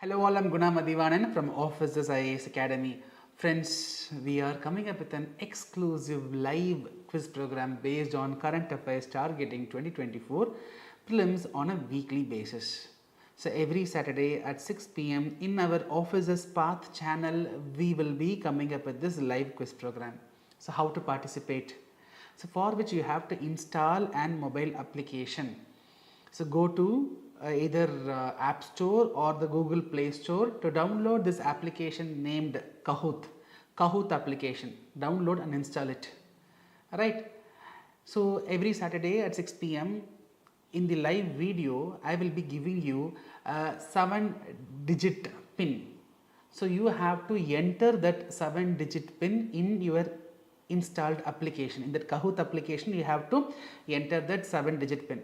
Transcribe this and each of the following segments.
Hello all, I'm Guna Madhivanan from Officers IAS Academy. Friends, we are coming up with an exclusive live quiz program based on current affairs targeting 2024 prelims on a weekly basis. So every Saturday at 6 p.m. in our Officers Path channel, we will be coming up with this live quiz program. So how to participate? So for which you have to install an mobile application. So go to either App Store or the Google Play Store to download this application named Kahoot application. Download and install it. Alright. So every Saturday at 6 p.m. in the live video, I will be giving you a 7-digit PIN. So you have to enter that 7-digit PIN in your installed application. In that Kahoot application, you have to enter that 7-digit PIN.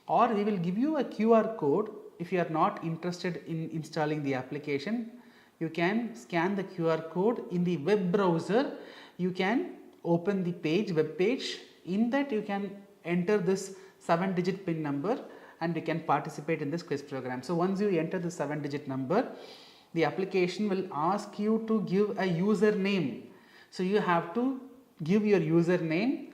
Or we will give you a QR code. If you are not interested in installing the application, you can scan the QR code in the web browser. You can open the web page. In that you can enter this 7-digit PIN number and you can participate in this quiz program. So once you enter the 7-digit number, the application will ask you to give a username. So you have to give your username.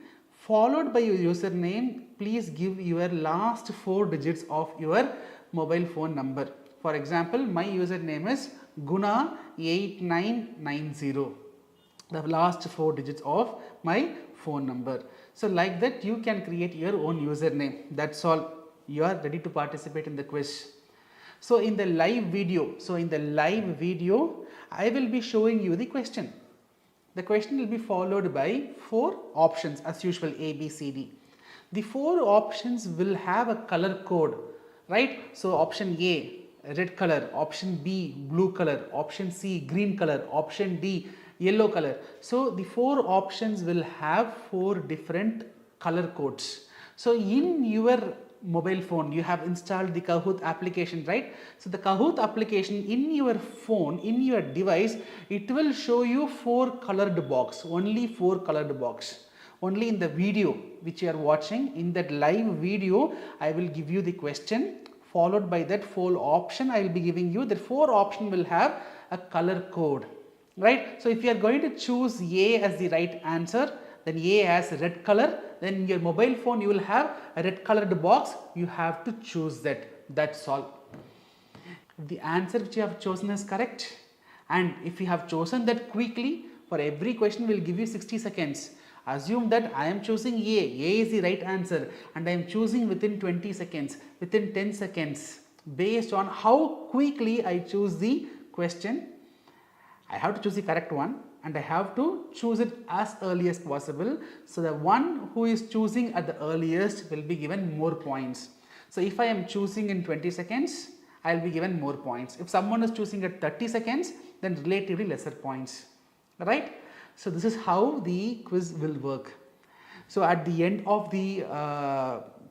Followed by your username, please give your last 4 digits of your mobile phone number. For example, my username is Guna8990, the last 4 digits of my phone number. So like that you can create your own username. That's all. You are ready to participate in the quiz. So in the live video, I will be showing you the question. The question will be followed by 4 options as usual, A, B, C, D. The 4 options will have a color code, right? So option A, red color, option B, blue color, option C, green color, option D, yellow color. So the 4 options will have 4 different color codes. So in your mobile phone, you have installed the Kahoot application, right? So the Kahoot application in your phone, in your device, it will show you 4 colored box, only 4 colored box. Only in the video which you are watching, in that live video, I will give you the question, followed by that 4 option I will be giving you. The 4 option will have a color code, right? So if you are going to choose A as the right answer, then A has red color, then in your mobile phone you will have a red colored box. You have to choose that. That's all. If the answer which you have chosen is correct, and if you have chosen that quickly, for every question we will give you 60 seconds. Assume that I am choosing A is the right answer, and I am choosing within 20 seconds, within 10 seconds. Based on how quickly I choose the question, I have to choose the correct one and I have to choose it as early as possible. So the one who is choosing at the earliest will be given more points. So if I am choosing in 20 seconds, I will be given more points. If someone is choosing at 30 seconds, then relatively lesser points, right? So this is how the quiz will work. So at the end of the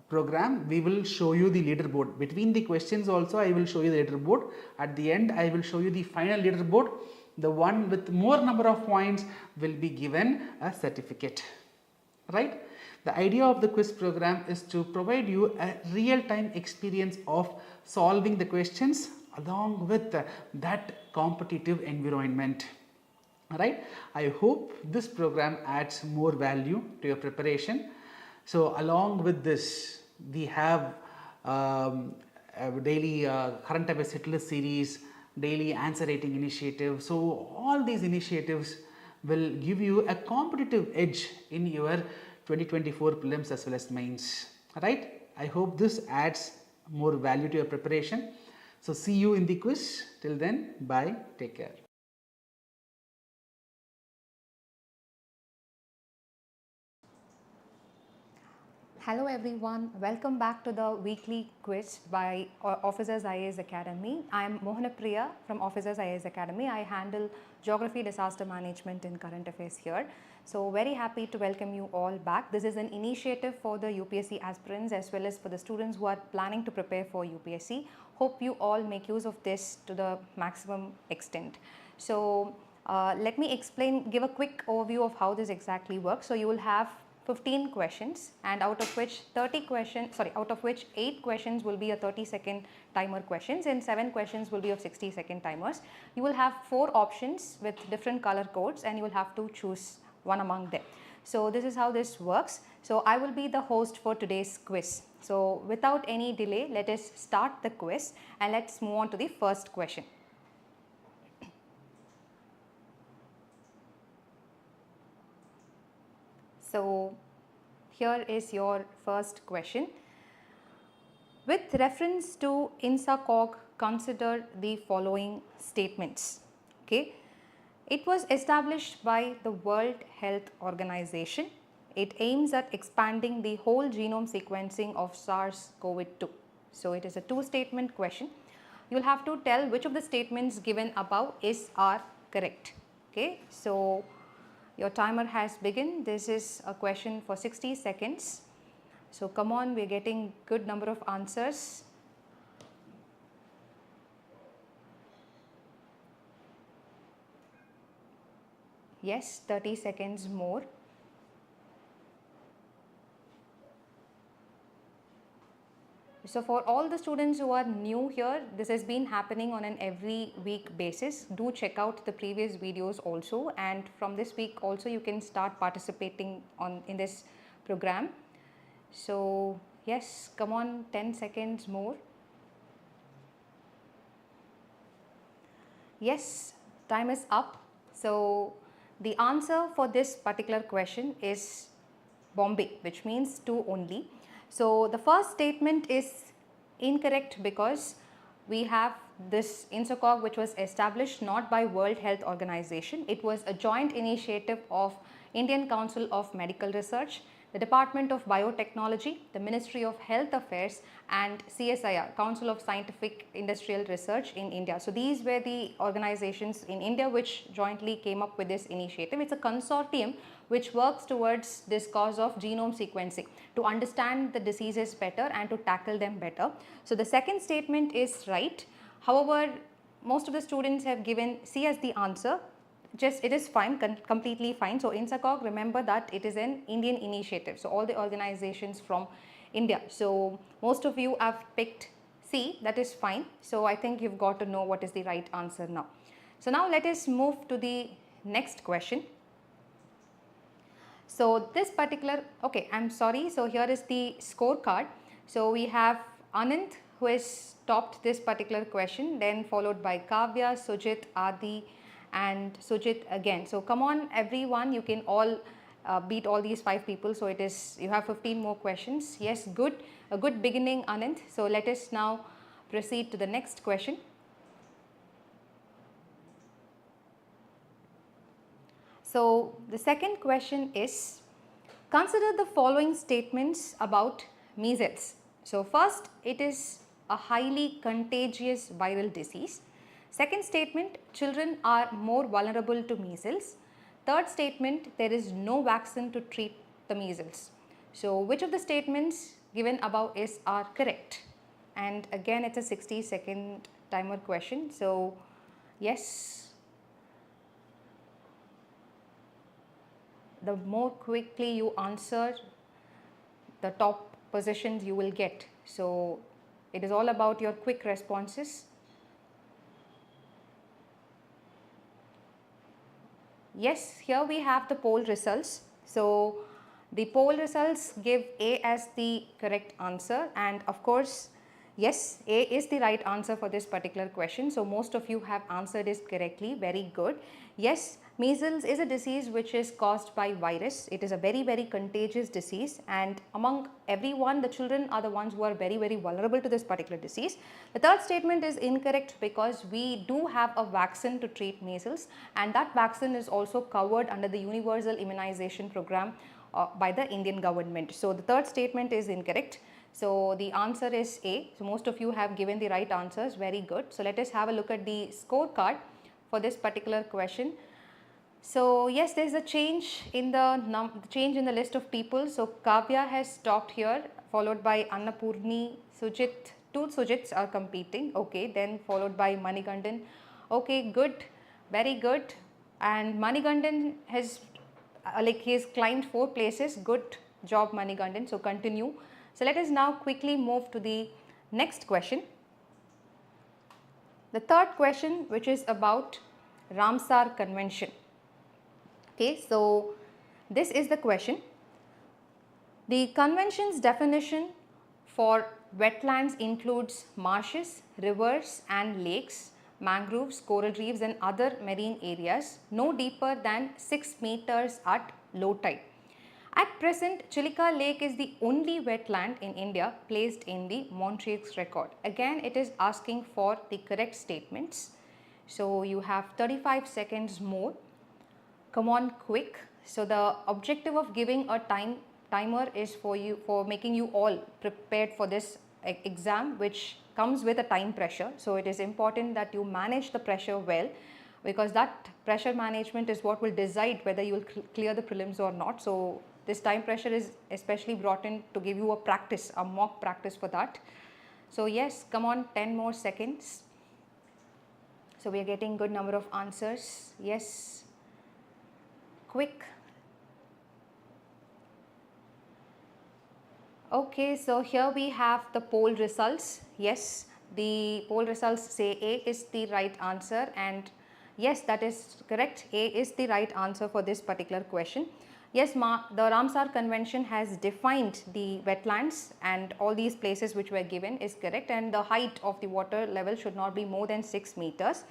program, we will show you the leaderboard. Between the questions also, I will show you the leaderboard. At the end, I will show you the final leaderboard. The one with more number of points will be given a certificate, right? The idea of the quiz program is to provide you a real-time experience of solving the questions along with that competitive environment, right? I hope this program adds more value to your preparation. So along with this, we have a daily current affairs hit list series, daily answer rating initiative. So all these initiatives will give you a competitive edge in your 2024 prelims as well as mains, right? I hope this adds more value to your preparation. So see you in the quiz. Till then, bye, take care. Hello everyone, welcome back to the weekly quiz by Officers IAS Academy. I am PRIYA from Officers IAS Academy. I handle Geography, Disaster Management and Current Affairs here. So very happy to welcome you all back. This is an initiative for the UPSC aspirants as well as for the students who are planning to prepare for UPSC. Hope you all make use of this to the maximum extent. So let me give a quick overview of how this exactly works. So you will have 15 questions, and out of which 8 questions will be a 30-second timer questions and 7 questions will be of 60-second timers. You will have 4 options with different color codes and you will have to choose one among them. So this is how this works. So I will be the host for today's quiz. So without any delay, let us start the quiz and let's move on to the first question. So here is your first question. With reference to INSACOG, consider the following statements. Okay. It was established by the World Health Organization. It aims at expanding the whole genome sequencing of SARS-CoV-2. So it is a 2-statement question. You will have to tell which of the statements given above are correct. Okay. So your timer has begun. This is a question for 60 seconds. So come on, we are getting good number of answers. Yes, 30 seconds more. So for all the students who are new here, this has been happening on an every week basis. Do check out the previous videos also, and from this week also you can start participating in this program. So yes, come on, 10 seconds more. Yes, time is up. So the answer for this particular question is Bombay, which means 2 only. So the first statement is incorrect because we have this INSACOG which was established not by World Health Organization. It was a joint initiative of Indian Council of Medical Research, the Department of Biotechnology, the Ministry of Health Affairs and CSIR, Council of Scientific Industrial Research in India. So these were the organizations in India which jointly came up with this initiative. It's a consortium which works towards this cause of genome sequencing to understand the diseases better and to tackle them better. So the second statement is right. However, most of the students have given C as the answer. Just it is fine, completely fine. So INSACOG, remember that it is an Indian initiative. So all the organizations from India. So most of you have picked C, that is fine. So I think you've got to know what is the right answer now. So now let us move to the next question. So this particular, okay, I'm sorry. So here is the scorecard. So we have Anand who has topped this particular question, then followed by Kavya, Sujit, Adi and Sujit again. So come on everyone, you can all beat all these 5 people. So it is, you have 15 more questions. Yes, good, a good beginning Anand. So let us now proceed to the next question. So the second question is, consider the following statements about measles. So first, it is a highly contagious viral disease. Second statement, children are more vulnerable to measles. Third statement, there is no vaccine to treat the measles. So which of the statements given above are correct? And again, it's a 60-second timer question. So yes, the more quickly you answer, the top positions you will get. So it is all about your quick responses. Yes, here we have the poll results. So the poll results give A as the correct answer, and of course, yes, A is the right answer for this particular question. So most of you have answered it correctly. Very good. Yes, measles is a disease which is caused by virus. It is a very, very contagious disease, and among everyone, the children are the ones who are very, very vulnerable to this particular disease. The third statement is incorrect because we do have a vaccine to treat measles, and that vaccine is also covered under the universal immunization program by the Indian government. So the third statement is incorrect. So the answer is A. So most of you have given the right answers. Very good. So let us have a look at the scorecard for this particular question. So yes, there is a change in the list of people. So Kavya has stopped here, followed by Annapurni, Sujit. 2 Sujits are competing. Okay, then followed by Manikandan. Okay, good, very good. And Manikandan has he has climbed 4 places. Good, job, Manigandan. So continue. So let us now quickly move to the next question. The third question, which is about Ramsar Convention. Okay, so this is the question. The convention's definition for wetlands includes marshes, rivers and lakes, mangroves, coral reefs and other marine areas no deeper than 6 meters at low tide. At present, Chilika Lake is the only wetland in India placed in the Montreux record. Again, it is asking for the correct statements. So you have 35 seconds more. Come on quick. So the objective of giving a timer is for making you all prepared for this exam, which comes with a time pressure. So it is important that you manage the pressure well, because that pressure management is what will decide whether you will clear the prelims or not. So this time pressure is especially brought in to give you a practice, a mock practice for that. So yes, come on, 10 more seconds. So we are getting good number of answers. Yes, quick. Okay, so here we have the poll results. Yes, the poll results say A is the right answer, and yes, that is correct. A is the right answer for this particular question. Yes, the Ramsar Convention has defined the wetlands, and all these places which were given is correct, and the height of the water level should not be more than 6 meters.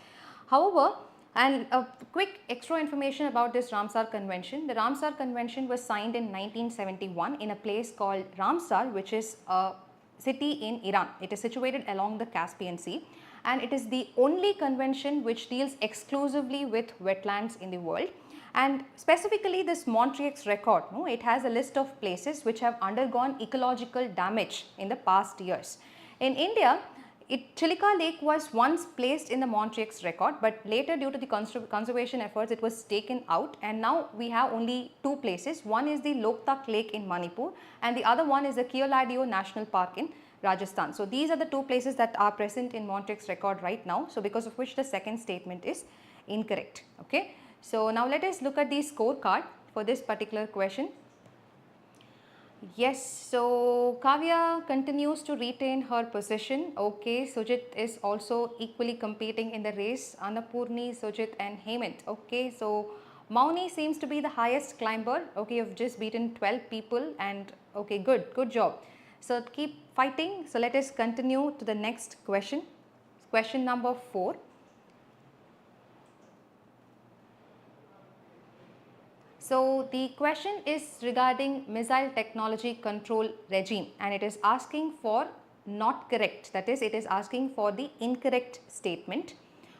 However, and a quick extra information about this Ramsar Convention. The Ramsar Convention was signed in 1971 in a place called Ramsar, which is a city in Iran. It is situated along the Caspian Sea, and it is the only convention which deals exclusively with wetlands in the world. And specifically this Montreux record, it has a list of places which have undergone ecological damage in the past years. In India, Chilika Lake was once placed in the Montreux record, but later due to the conservation efforts it was taken out, and now we have only two places. One is the Loktak Lake in Manipur, and the other one is the Keoladio National Park in Rajasthan. So these are the two places that are present in Montreux record right now, so because of which the second statement is incorrect. Okay, so now let us look at the scorecard for this particular question. Yes, so Kavya continues to retain her position. Okay, Sujit is also equally competing in the race. Annapurni, Sujit and Hemant. Okay, so Mauni seems to be the highest climber. Okay, you've just beaten 12 people, and okay, good job. So keep fighting. So let us continue to the next question. Question number 4. So the question is regarding missile technology control regime, and it is asking for not correct, that is it is asking for the incorrect statement.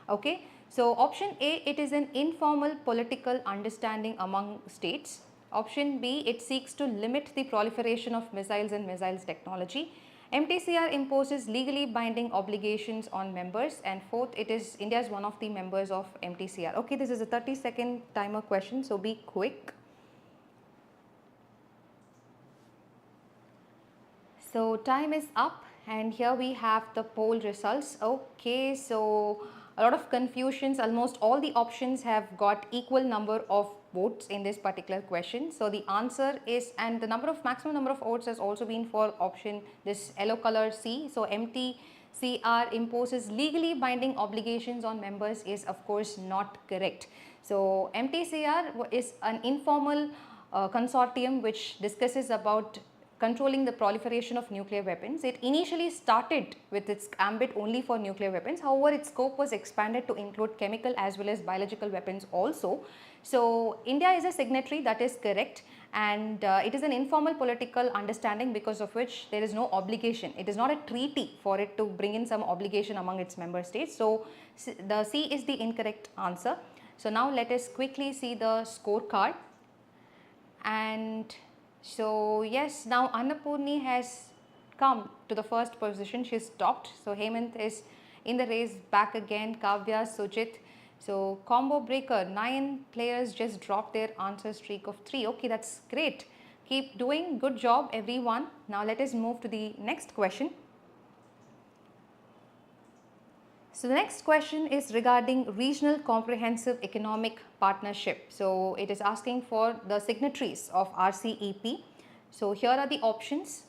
Okay, so option A, it is an informal political understanding among states. Option B, it seeks to limit the proliferation of missiles and missiles technology. MTCR imposes legally binding obligations on members, and fourth, it is India is one of the members of MTCR. Okay, this is a 30-second timer question, so be quick. So time is up, and here we have the poll results. Okay, so a lot of confusions. Almost all the options have got equal number of votes in this particular question. So the answer is, and the maximum number of votes has also been for option this yellow color C. So MTCR imposes legally binding obligations on members is of course not correct. So MTCR is an informal consortium which discusses about controlling the proliferation of nuclear weapons. It initially started with its ambit only for nuclear weapons. However, its scope was expanded to include chemical as well as biological weapons also. So India is a signatory, that is correct, and it is an informal political understanding because of which there is no obligation. It is not a treaty for it to bring in some obligation among its member states. So the C is the incorrect answer. So now let us quickly see the scorecard. And so yes, now Annapurni has come to the first position. She stopped. So Hemant is in the race back again. Kavya, Sujit. So combo breaker, 9 players just dropped their answer streak of 3. Okay, that's great. Keep doing, good job everyone. Now let us move to the next question. So the next question is regarding Regional Comprehensive Economic Partnership. So it is asking for the signatories of RCEP. So here are the options: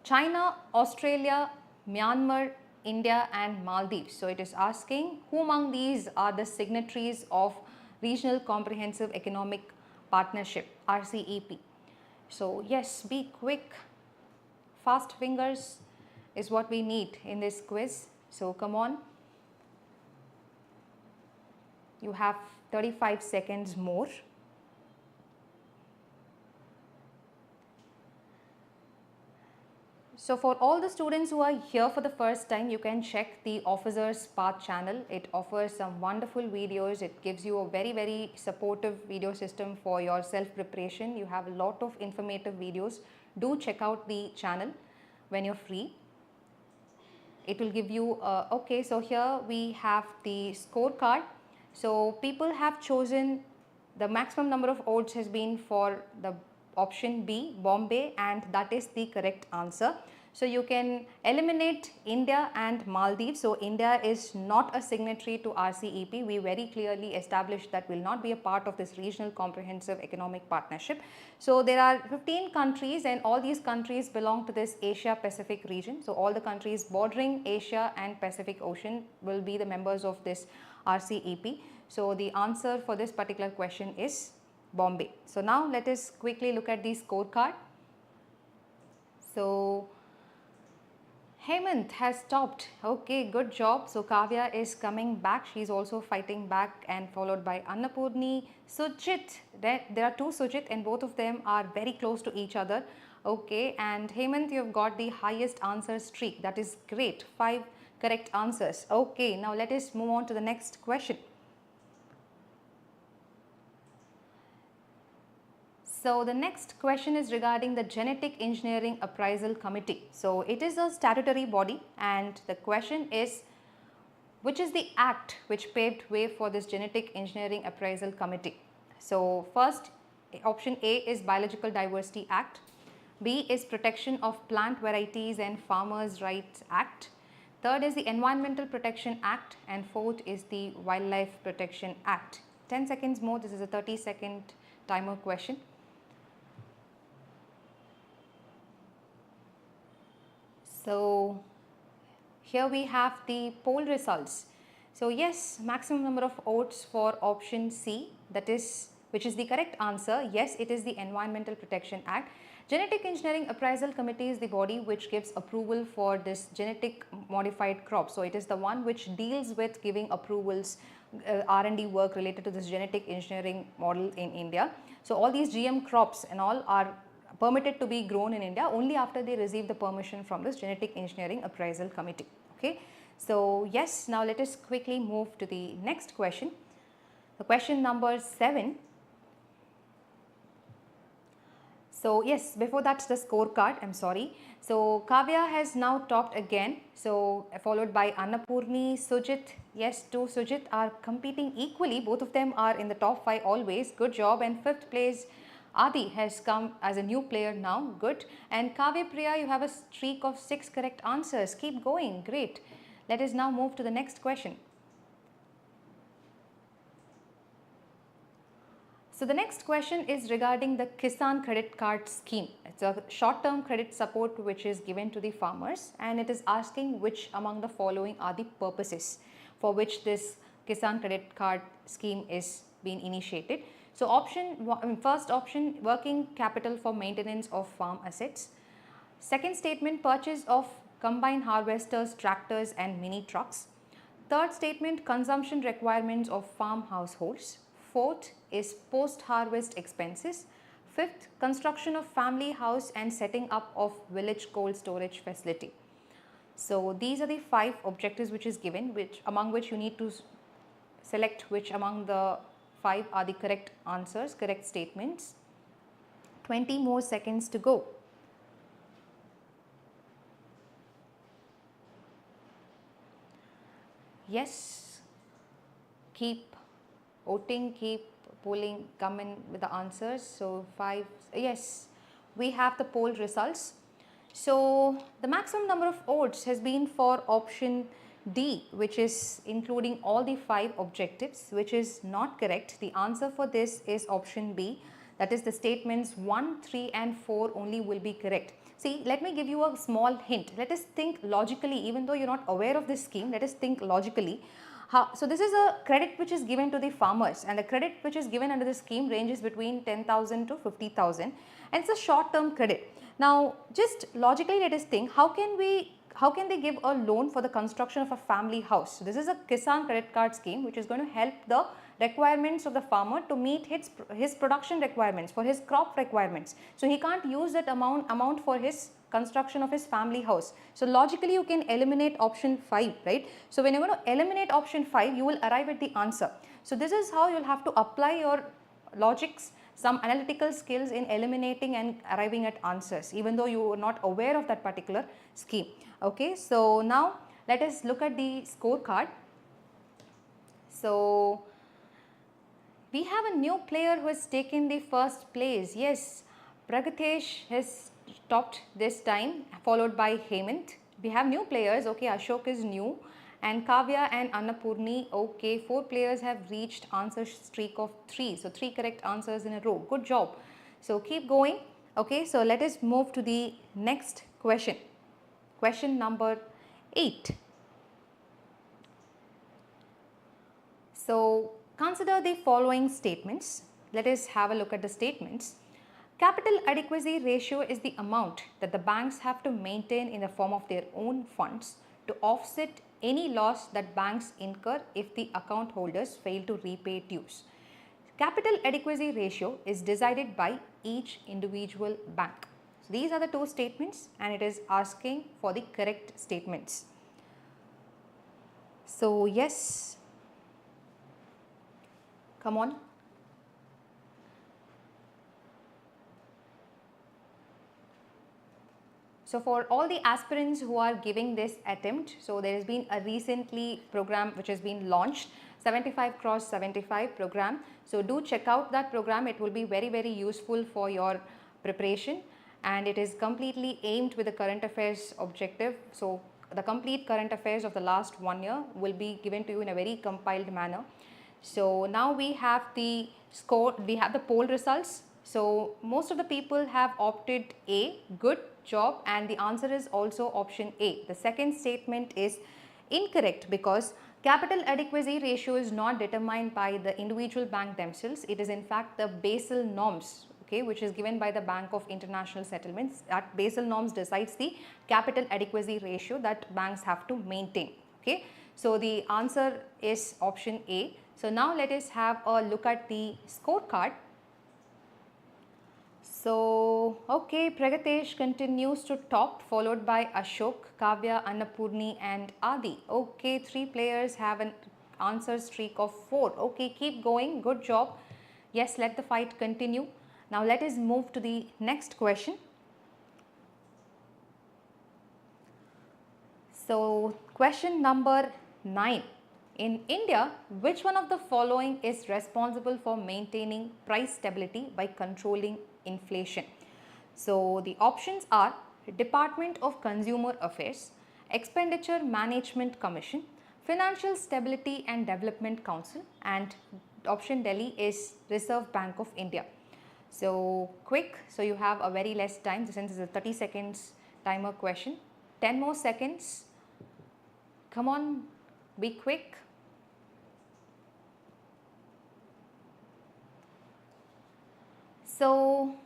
China, Australia, Myanmar, India and Maldives. So it is asking who among these are the signatories of Regional Comprehensive Economic Partnership, RCEP. So yes, be quick, fast fingers is what we need in this quiz. So come on, you have 35 seconds more. So for all the students who are here for the first time, you can check the Officers Path channel. It offers some wonderful videos. It gives you a very supportive video system for your self preparation. You have a lot of informative videos. Do check out the channel when you're free. It will give you, okay, so here we have the scorecard. So people have chosen, the maximum number of votes has been for the option B, Bombay, and that is the correct answer. So you can eliminate India and Maldives. So India is not a signatory to RCEP. We very clearly established that will not be a part of this Regional Comprehensive Economic Partnership. So there are 15 countries and all these countries belong to this Asia Pacific region. So all the countries bordering Asia and Pacific Ocean will be the members of this RCEP. So the answer for this particular question is Bombay. So now let us quickly look at the scorecard. So Hemant has stopped. Okay, good job. So Kavya is coming back. She is also fighting back, and followed by Annapurni, Sujit. There are two Sujit and both of them are very close to each other. Okay, and Hemant, you have got the highest answer streak. That is great. 5 correct answers. Okay, now let us move on to the next question. So the next question is regarding the Genetic Engineering Appraisal Committee. So it is a statutory body, and the question is, which is the act which paved way for this Genetic Engineering Appraisal Committee? So first, option A is Biological Diversity Act, B is Protection of Plant Varieties and Farmers' Rights Act, third is the Environmental Protection Act, and fourth is the Wildlife Protection Act. 10 seconds more, this is a 30-second timer question. So here we have the poll results. So yes, maximum number of votes for option C, that is, which is the correct answer. Yes, it is the Environmental Protection Act. Genetic Engineering Appraisal Committee is the body which gives approval for this genetic modified crop. So it is the one which deals with giving approvals, R&D work related to this genetic engineering model in India. So all these GM crops and all are permitted to be grown in India only after they receive the permission from this Genetic Engineering Appraisal Committee. Okay. So yes, now let us quickly move to the next question. The question number 7. So yes, before that's the scorecard, I'm sorry. So Kavya has now topped again. So followed by Annapurni, Sujit. Yes, two Sujit are competing equally. Both of them are in the top 5 always. Good job. And 5th place, Adi has come as a new player now. Good. And Kavya, Priya, you have a streak of 6 correct answers. Keep going. Great. Let us now move to the next question. So the next question is regarding the Kisan Credit Card Scheme. It's a short-term credit support which is given to the farmers, and it is asking which among the following are the purposes for which this Kisan Credit Card Scheme is being initiated. So first option, working capital for maintenance of farm assets. Second statement, purchase of combine harvesters, tractors and mini trucks. Third statement, consumption requirements of farm households. Fourth is post-harvest expenses. Fifth, construction of family house and setting up of village cold storage facility. So these are the 5 objectives which is given, among which you need to select which among the 5 are the correct answers, correct statements. 20 more seconds to go. Yes, keep voting, keep polling, come in with the answers. So 5, yes, we have the poll results. So the maximum number of votes has been for option D, which is including all the 5 objectives, which is not correct. The answer for this is option B. that is the statements 1, 3 and 4 only will be correct. See, let me give you a small hint. Let us think logically, even though you are not aware of this scheme, let us think logically. So this is a credit which is given to the farmers, and the credit which is given under the scheme ranges between 10,000 to 50,000, and it's a short term credit. Now just logically let us think, how can they give a loan for the construction of a family house? So this is a Kisan credit card scheme which is going to help the requirements of the farmer to meet his production requirements, for his crop requirements. So he can't use that amount for his construction of his family house. So logically you can eliminate option 5, right? So when you're going to eliminate option 5, you will arrive at the answer. So this is how you'll have to apply your logics, some analytical skills in eliminating and arriving at answers, even though you are not aware of that particular scheme. Okay, so now let us look at the scorecard. So we have a new player who has taken the first place. Yes, Pragatesh has topped this time, followed by Hemant. We have new players. Okay, Ashok is new, and Kavya and Annapurni. Okay, 4 players have reached answer streak of 3. So 3 correct answers in a row. Good job. So keep going. Okay, so let us move to the next question. Question number 8. So consider the following statements. Let us have a look at the statements. Capital adequacy ratio is the amount that the banks have to maintain in the form of their own funds to offset any loss that banks incur if the account holders fail to repay dues. Capital adequacy ratio is decided by each individual bank. So these are the 2 statements, and it is asking for the correct statements. So yes, come on. So for all the aspirants who are giving this attempt, so there has been a recently program which has been launched, 75 cross 75 program. So do check out that program. It will be very, very useful for your preparation, and it is completely aimed with the current affairs objective. So the complete current affairs of the last 1 year will be given to you in a very compiled manner. So now we have the score, we have the poll results. So most of the people have opted A, good job, and the answer is also option A. The second statement is incorrect because capital adequacy ratio is not determined by the individual bank themselves. It is in fact the Basel norms, okay, which is given by the Bank of International Settlements. That Basel norms decides the capital adequacy ratio that banks have to maintain. Okay, so the answer is option A. So now let us have a look at the scorecard. So, okay, Pragatesh continues to top, followed by Ashok, Kavya, Annapurni and Adi. Okay, 3 players have an answer streak of 4. Okay, keep going, good job. Yes, let the fight continue. Now let us move to the next question. So, question number 9. In India, which one of the following is responsible for maintaining price stability by controlling inflation? So the options are Department of Consumer Affairs, Expenditure Management Commission, Financial Stability and Development Council, and option Delhi is Reserve Bank of India. So quick, so you have a very less time since it's a 30 seconds timer question. 10 more seconds. Come on, be quick. So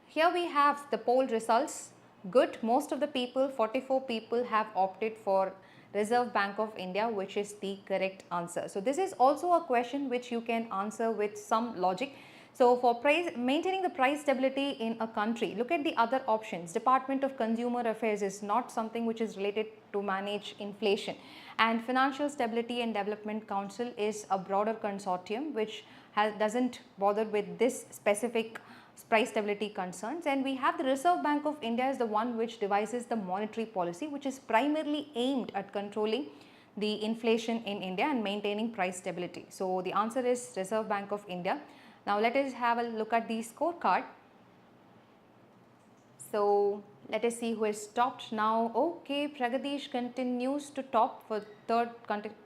here we have the poll results. Good, most of the people, 44 people have opted for Reserve Bank of India, which is the correct answer. So this is also a question which you can answer with some logic. So for maintaining the price stability in a country, look at the other options. Department of Consumer Affairs is not something which is related to manage inflation, and Financial Stability and Development Council is a broader consortium which doesn't bother with this specific price stability concerns. And we have the Reserve Bank of India is the one which devises the monetary policy, which is primarily aimed at controlling the inflation in India and maintaining price stability. So the answer is Reserve Bank of India. Now let us have a look at the scorecard. So Let us see who is topped now. Okay, Pragadish continues to top for third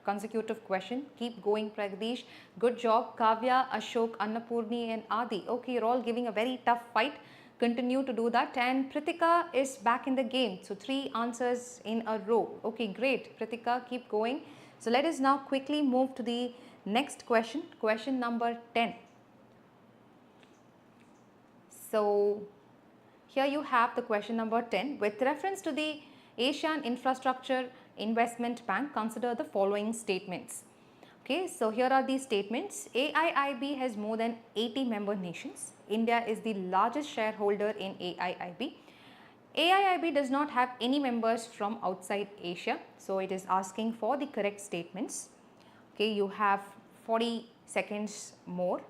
consecutive question. Keep going, Pragadish. Good job. Kavya, Ashok, Annapurni and Adi. Okay, you're all giving a very tough fight. Continue to do that. And Pritika is back in the game. So 3 answers in a row. Okay, great. Pritika, keep going. So let us now quickly move to the next question. Question number 10. So here you have the question number 10. With reference to the Asian Infrastructure Investment Bank, consider the following statements. Okay, so here are these statements. AIIB has more than 80 member nations. India is the largest shareholder in AIIB. AIIB does not have any members from outside Asia. So it is asking for the correct statements. Okay, you have 40 seconds more.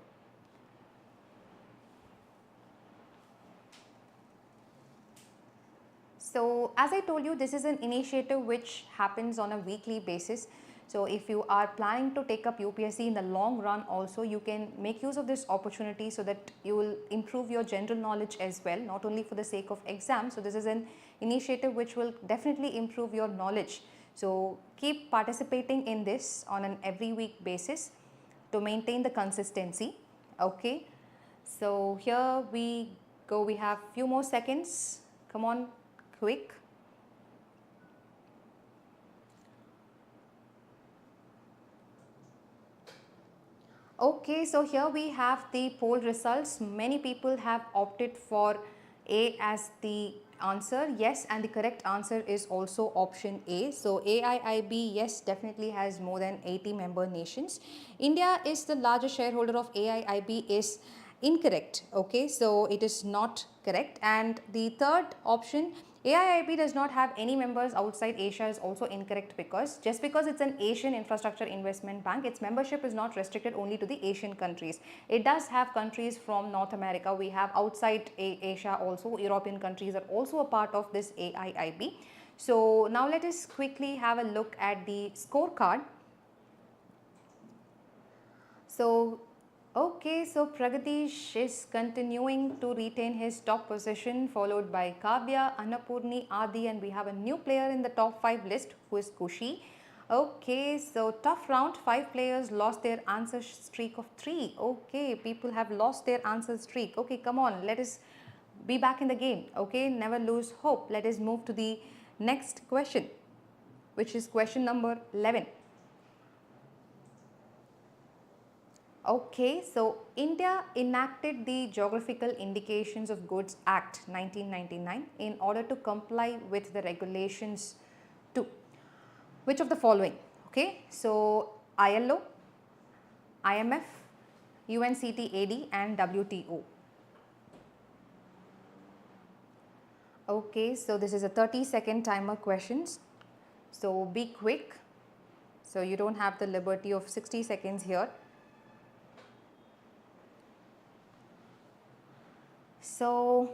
So as I told you, this is an initiative which happens on a weekly basis. So if you are planning to take up UPSC in the long run also, you can make use of this opportunity so that you will improve your general knowledge as well, not only for the sake of exam. So this is an initiative which will definitely improve your knowledge. So keep participating in this on an every week basis to maintain the consistency. Okay. So here we go. We have few more seconds. Come on. Quick. Okay, so here we have the poll results. Many people have opted for A as the answer. Yes, and the correct answer is also option A. So AIIB, yes, definitely has more than 80 member nations. India is the largest shareholder of AIIB is incorrect. Okay, so it is not correct. And the third option, AIIB does not have any members outside Asia, is also incorrect, because just because it's an Asian Infrastructure Investment Bank, its membership is not restricted only to the Asian countries. It does have countries from North America. We have outside Asia also. European countries are also a part of this AIIB. So now let us quickly have a look at the scorecard. So okay, so Pragadish is continuing to retain his top position, followed by Kavya, Annapurni, Adi, and we have a new player in the top 5 list who is Kushi. Okay, so tough round. 5 players lost their answer streak of 3. Okay, people have lost their answer streak. Okay, come on, let us be back in the game. Okay, never lose hope. Let us move to the next question, which is question number 11. Okay, so India enacted the Geographical Indications of Goods Act 1999 in order to comply with the regulations to which of the following? Okay, so ILO, IMF, UNCTAD and WTO. Okay, so this is a 30-second timer questions. So be quick. So you don't have the liberty of 60 seconds here. So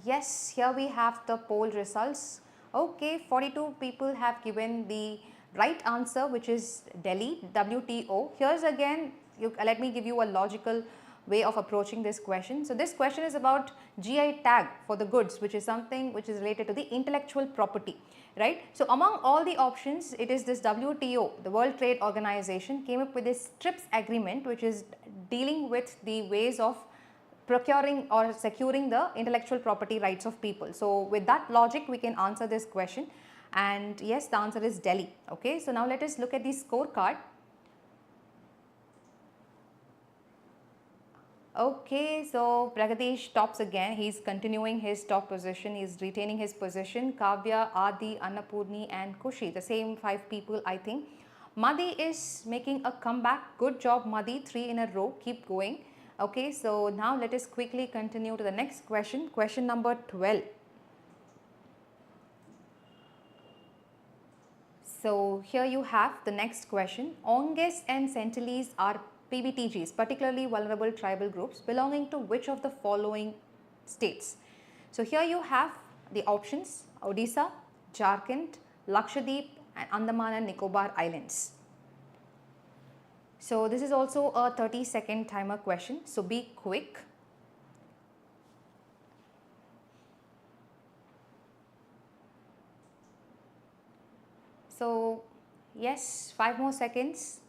yes, here we have the poll results. Okay, 42 people have given the right answer, which is Delhi, WTO. Here's again, let me give you a logical way of approaching this question. So this question is about GI tag for the goods, which is something which is related to the intellectual property, right? So among all the options, it is this WTO, the World Trade Organization, came up with this TRIPS agreement, which is dealing with the ways of procuring or securing the intellectual property rights of people. So with that logic, we can answer this question, and yes, the answer is Delhi. Okay, so now let us look at the scorecard. Okay, so Pragadish tops again. He's continuing his top position. He's retaining his position. Kavya, Adi, Annapurni and Kushi, the same 5 people, I think. Madhi is making a comeback. Good job, Madhi. 3 in a row. Keep going. Okay, so now let us quickly continue to the next question. Question number 12. So here you have the next question. Onges and Sentilis are PVTGs, particularly vulnerable tribal groups, belonging to which of the following states? So here you have the options: Odisha, Jharkhand, Lakshadweep and Andaman and Nicobar Islands. So this is also a 30-second timer question, so be quick. So yes, 5 more seconds.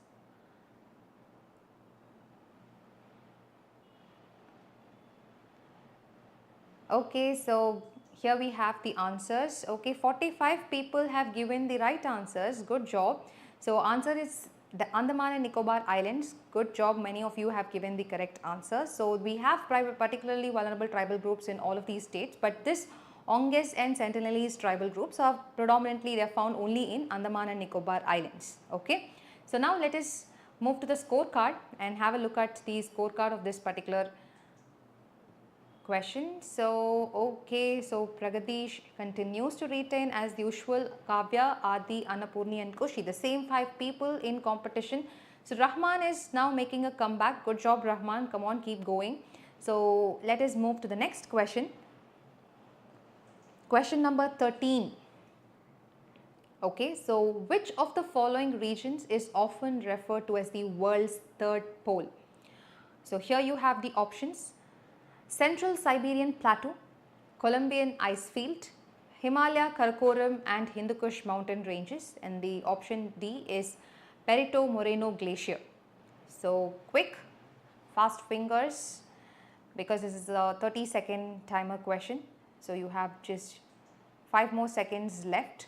Okay, so here we have the answers. Okay, 45 people have given the right answers. Good job. So answer is the Andaman and Nicobar Islands. Good job. Many of you have given the correct answer. So we have particularly vulnerable tribal groups in all of these states, but this Onges and Sentinelese tribal groups are predominantly, they are found only in Andaman and Nicobar Islands. Okay. So now let us move to the scorecard and have a look at the scorecard of this particular question. So okay, so Pragadish continues to retain as usual. Kavya, Adi, Annapurni and Kushi, the same 5 people in competition. So Rahman is now making a comeback. Good job Rahman, come on, keep going. So let us move to the next question. Question number 13. Okay, so which of the following regions is often referred to as the world's third pole? So here you have the options: Central Siberian Plateau, Columbian Icefield, Himalaya Karakoram and Hindu Kush mountain ranges, and the option D is Perito Moreno Glacier. So quick, fast fingers, because this is a 30-second timer question. So you have just 5 more seconds left.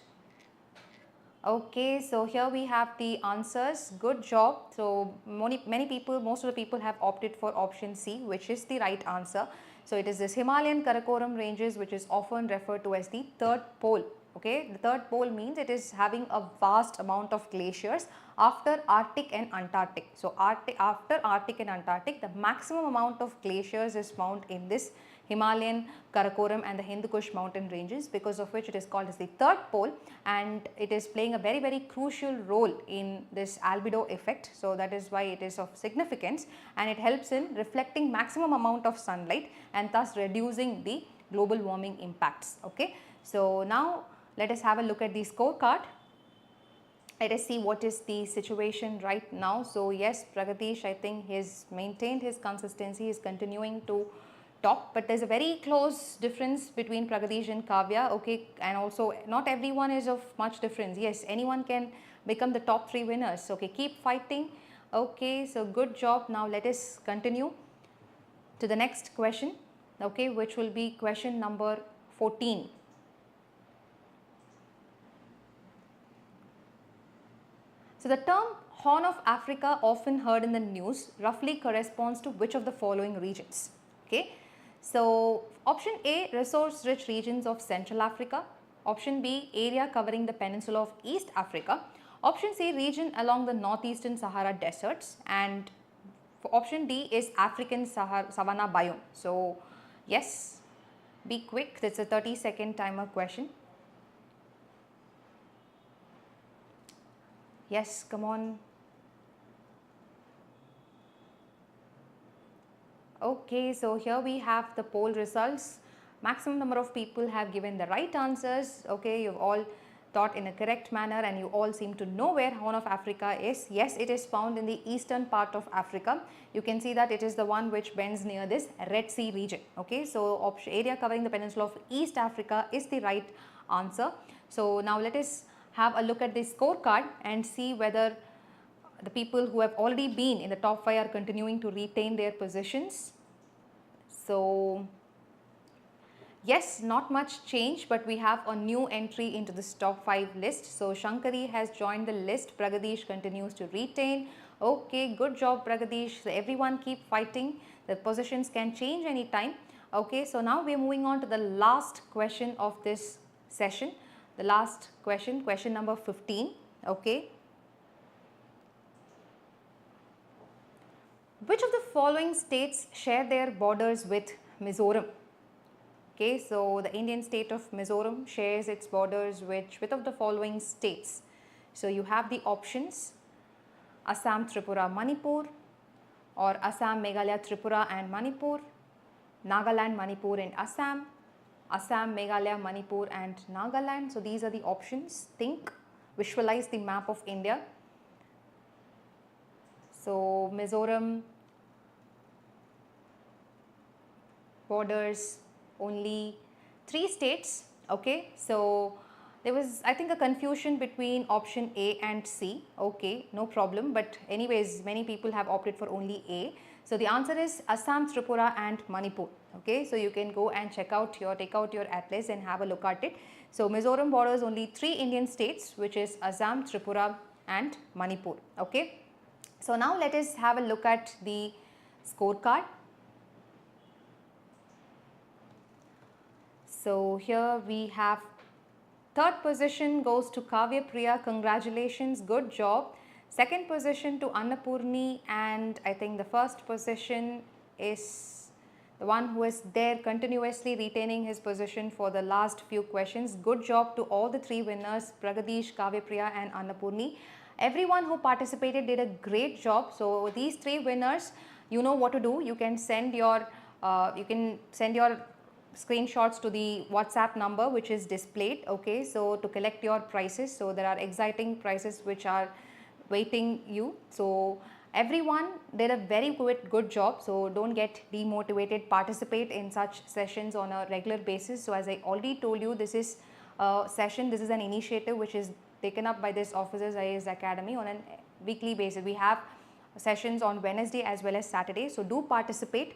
Okay, so here we have the answers. Good job. So many people, most of the people have opted for option C, which is the right answer. So it is this Himalayan Karakoram ranges, which is often referred to as the third pole. Okay, the third pole means it is having a vast amount of glaciers after Arctic and Antarctic. So after Arctic and Antarctic, the maximum amount of glaciers is found in this Himalayan Karakoram and the Hindu Kush mountain ranges, because of which it is called as the third pole, and it is playing a very crucial role in this albedo effect. So that is why it is of significance, and it helps in reflecting maximum amount of sunlight and thus reducing the global warming impacts. Okay, so now let us have a look at the scorecard. Let us see what is the situation right now. So yes, Pragatish, I think he has maintained his consistency, is continuing to top, but there's a very close difference between Pragadish and Kavya. Okay, and also not everyone is of much difference. Yes, anyone can become the top 3 winners. Okay, keep fighting. Okay, so good job. Now let us continue to the next question. Okay, which will be question number 14. So the term Horn of Africa, often heard in the news, roughly corresponds to which of the following regions? Okay, so option A, resource rich regions of Central Africa. Option B, area covering the peninsula of East Africa. Option C, region along the northeastern Sahara deserts. And option D is African savanna biome. So yes, be quick, it's a 30-second timer question. Yes, come on. Okay, so here we have the poll results. Maximum number of people have given the right answers. Okay, you've all thought in a correct manner, and you all seem to know where Horn of Africa is. Yes, it is found in the eastern part of Africa. You can see that it is the one which bends near this Red Sea region. Okay, so area covering the peninsula of East Africa is the right answer. So now let us have a look at the scorecard and see whether the people who have already been in the top 5 are continuing to retain their positions. So yes, not much change, but we have a new entry into this top 5 list. So Shankari has joined the list. Pragadish continues to retain. Okay, good job Pragadish. So everyone keep fighting. The positions can change anytime. Okay, so now we are moving on to the last question of this session. The last question, question number 15. Okay. Which of the following states share their borders with Mizoram? Okay, so the Indian state of Mizoram shares its borders with which of the following states? So you have the options: Assam, Tripura, Manipur, or Assam, Meghalaya, Tripura and Manipur, Nagaland, Manipur and Assam, Assam, Meghalaya, Manipur and Nagaland. So these are the options. Think, visualize the map of India. So Mizoram borders only 3 states. Okay, so there was, I think, a confusion between option A and C. Okay, no problem, but anyways, many people have opted for only A. So the answer is Assam, Tripura and Manipur. Okay, so you can go and take out your atlas and have a look at it. So Mizoram borders only 3 Indian states, which is Assam, Tripura and Manipur. Okay, so now let us have a look at the scorecard. So here we have third position goes to Kavya Priya, congratulations, good job. Second position to Annapurni, and I think the first position is the one who is there continuously retaining his position for the last few questions. Good job to all the 3 winners, Pragadish, Kavya Priya and Annapurni. Everyone who participated did a great job. So these 3 winners, you know what to do. You can send your screenshots to the WhatsApp number which is displayed. Okay, so to collect your prizes. So there are exciting prizes which are waiting you. So everyone did a very good job. So don't get demotivated. Participate in such sessions on a regular basis. So as I already told you, this is a session, this is an initiative which is taken up by this Officers IAS Academy on a weekly basis. We have sessions on Wednesday as well as Saturday. So do participate.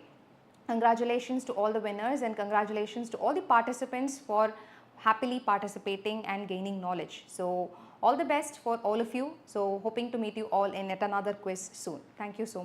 Congratulations to all the winners and congratulations to all the participants for happily participating and gaining knowledge. So all the best for all of you. So hoping to meet you all in yet another quiz soon. Thank you so much.